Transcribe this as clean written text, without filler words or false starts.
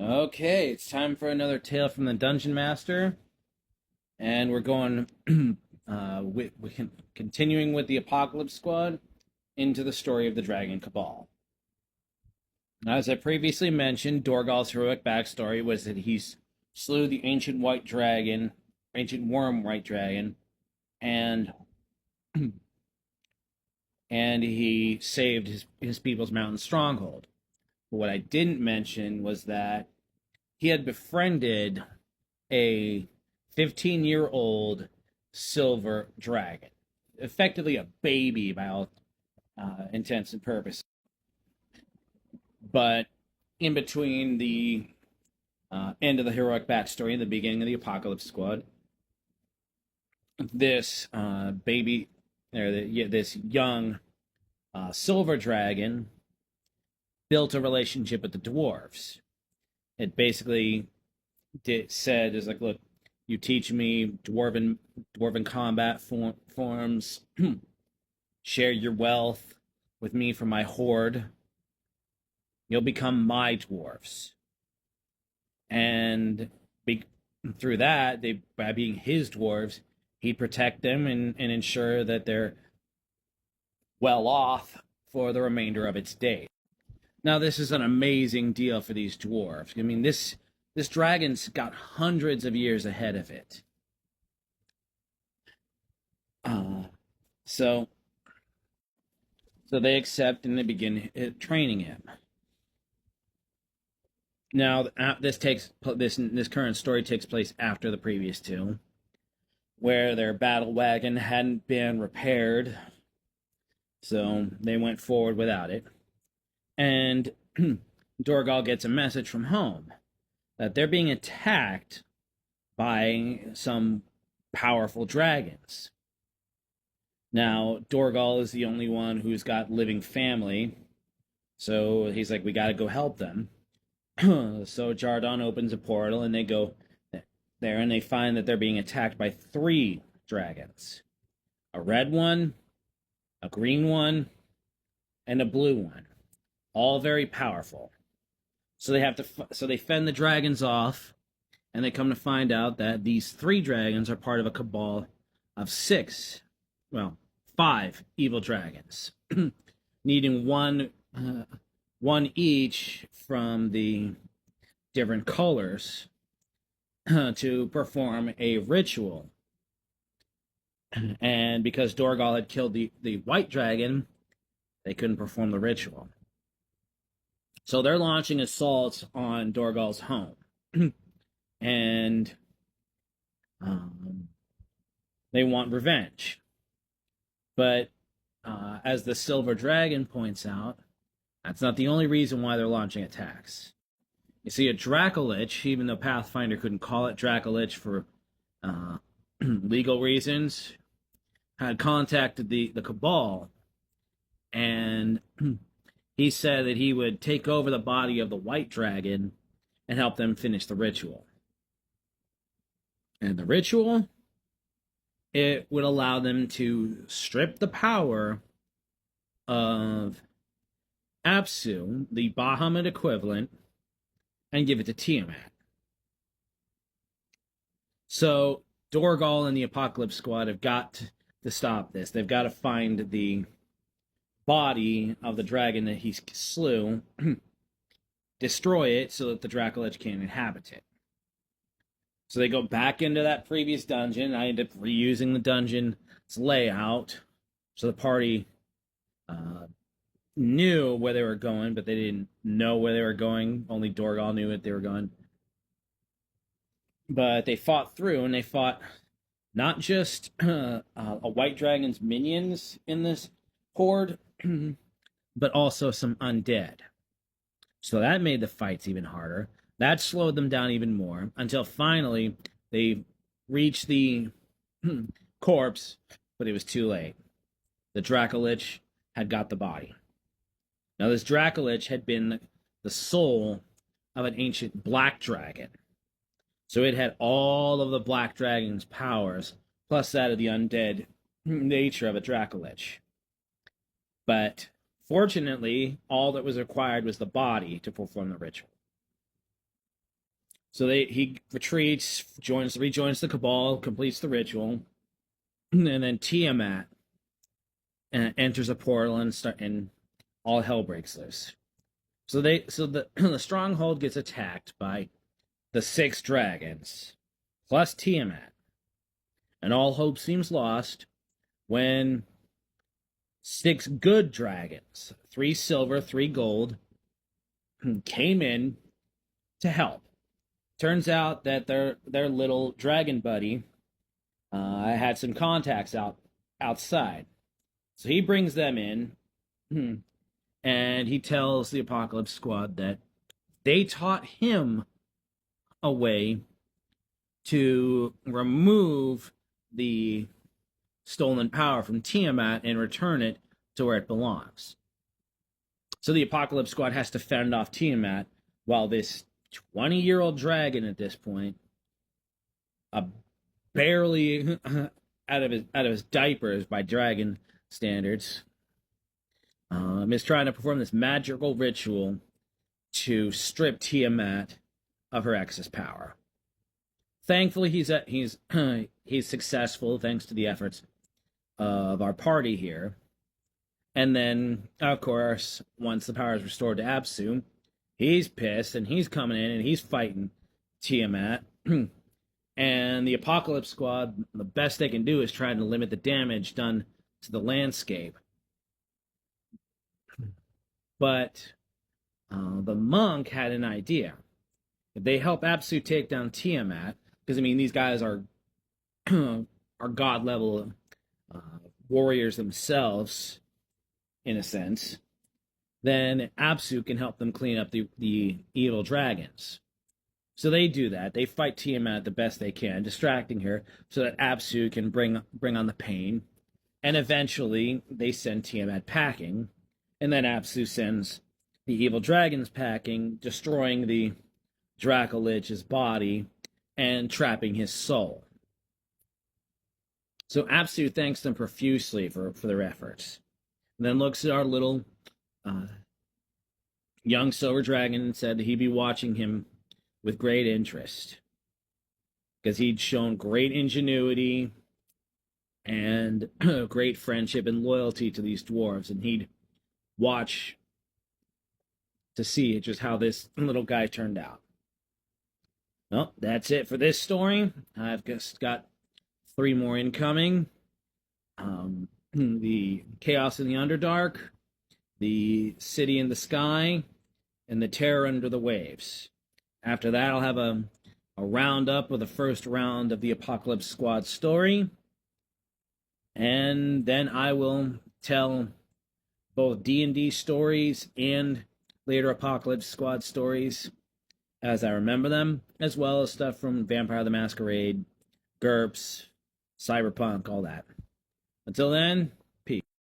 Okay, it's time for another tale from the Dungeon Master, and we're going continuing with the Apocalypse Squad into the story of the Dragon Cabal. As I previously mentioned, Dorgal's heroic backstory was that he slew the ancient worm white dragon, and and he saved his people's mountain stronghold. But what I didn't mention was that he had befriended a 15-year-old silver dragon, effectively a baby by all intents and purposes. But in between the end of the heroic backstory and the beginning of the Apocalypse Squad, this baby, or this young silver dragon built a relationship with the dwarves. It basically said, "Is like, look, you teach me dwarven combat forms, share your wealth with me for my horde. You'll become my dwarves." And through that, by being his dwarves, he'd protect them and ensure that they're well off for the remainder of its days. Now, this is an amazing deal for these dwarves. I mean, this dragon's got hundreds of years ahead of it. Uh, so they accept and they begin training him. Now, this current story takes place after the previous two, where their battle wagon hadn't been repaired, so they went forward without it. And Dorgal gets a message from home that they're being attacked by some powerful dragons. Now, Dorgal is the only one who's got living family, so he's like, we gotta go help them. So Jardon opens a portal and they go there and they find that they're being attacked by three dragons: a red one, a green one, and a blue one, all very powerful. So they fend the dragons off, and they come to find out that these three dragons are part of a cabal of five evil dragons, needing one each from the different colors to perform a ritual. And because Dorgal had killed the white dragon, they couldn't perform the ritual. So they're launching assaults on Dorgal's home. And they want revenge. But as the Silver Dragon points out, that's not the only reason why they're launching attacks. You see, a Dracolich, even though Pathfinder couldn't call it Dracolich for legal reasons, had contacted the Cabal, and he said that he would take over the body of the White Dragon and help them finish the ritual. And the ritual, it would allow them to strip the power of Apsu, the Bahamut equivalent, and give it to Tiamat. So Dorgal and the Apocalypse Squad have got to stop this. They've got to find the body of the dragon that he slew, destroy it so that the Dracolich can't inhabit it. So they go back into that previous dungeon. I end up reusing the dungeon's layout, so the party knew where they were going, but they didn't know where they were going. Only Dorgal knew what they were going. But they fought through, and they fought not just a white dragon's minions in this horde, but also some undead. So that made the fights even harder. That slowed them down even more, until finally they reached the corpse, but it was too late. The Dracolich had got the body. Now, this Dracolich had been the soul of an ancient black dragon. So it had all of the black dragon's powers, plus that of the undead nature of a Dracolich. But fortunately, all that was required was the body to perform the ritual. So he retreats, rejoins the Cabal, completes the ritual, and then Tiamat enters a portal and all hell breaks loose. So the the stronghold gets attacked by the 6 dragons plus Tiamat, and all hope seems lost when 6 good dragons, 3 silver, 3 gold, came in to help. Turns out that their little dragon buddy had some contacts outside, so he brings them in, and he tells the Apocalypse Squad that they taught him a way to remove the stolen power from Tiamat and return it to where it belongs. So the Apocalypse Squad has to fend off Tiamat while this 20-year-old dragon at this point, barely out of his diapers by dragon standards, is trying to perform this magical ritual to strip Tiamat of her excess power. Thankfully, he's successful thanks to the efforts of our party here. And then, of course, once the power is restored to Apsu, he's pissed and he's coming in and he's fighting Tiamat. And the Apocalypse Squad, the best they can do is try to limit the damage done to the landscape. But the monk had an idea. If they help Apsu take down Tiamat, because I mean these guys are god level warriors themselves, in a sense, then Apsu can help them clean up the evil dragons. So they do that. They fight Tiamat the best they can, distracting her so that Apsu can bring on the pain. And eventually they send Tiamat packing, and then Apsu sends the evil dragons packing, destroying the Dracolich's body and trapping his soul. So Apsu thanks them profusely for their efforts, and then looks at our little young silver dragon and said he'd be watching him with great interest because he'd shown great ingenuity and great friendship and loyalty to these dwarves, and he'd watch to see just how this little guy turned out. Well, that's it for this story. I've just got 3 more incoming. The Chaos in the Underdark, the City in the Sky, and the Terror Under the Waves. After that, I'll have a roundup of the first round of the Apocalypse Squad story. And then I will tell both D&D stories and later Apocalypse Squad stories as I remember them, as well as stuff from Vampire the Masquerade, GURPS, Cyberpunk, all that. Until then,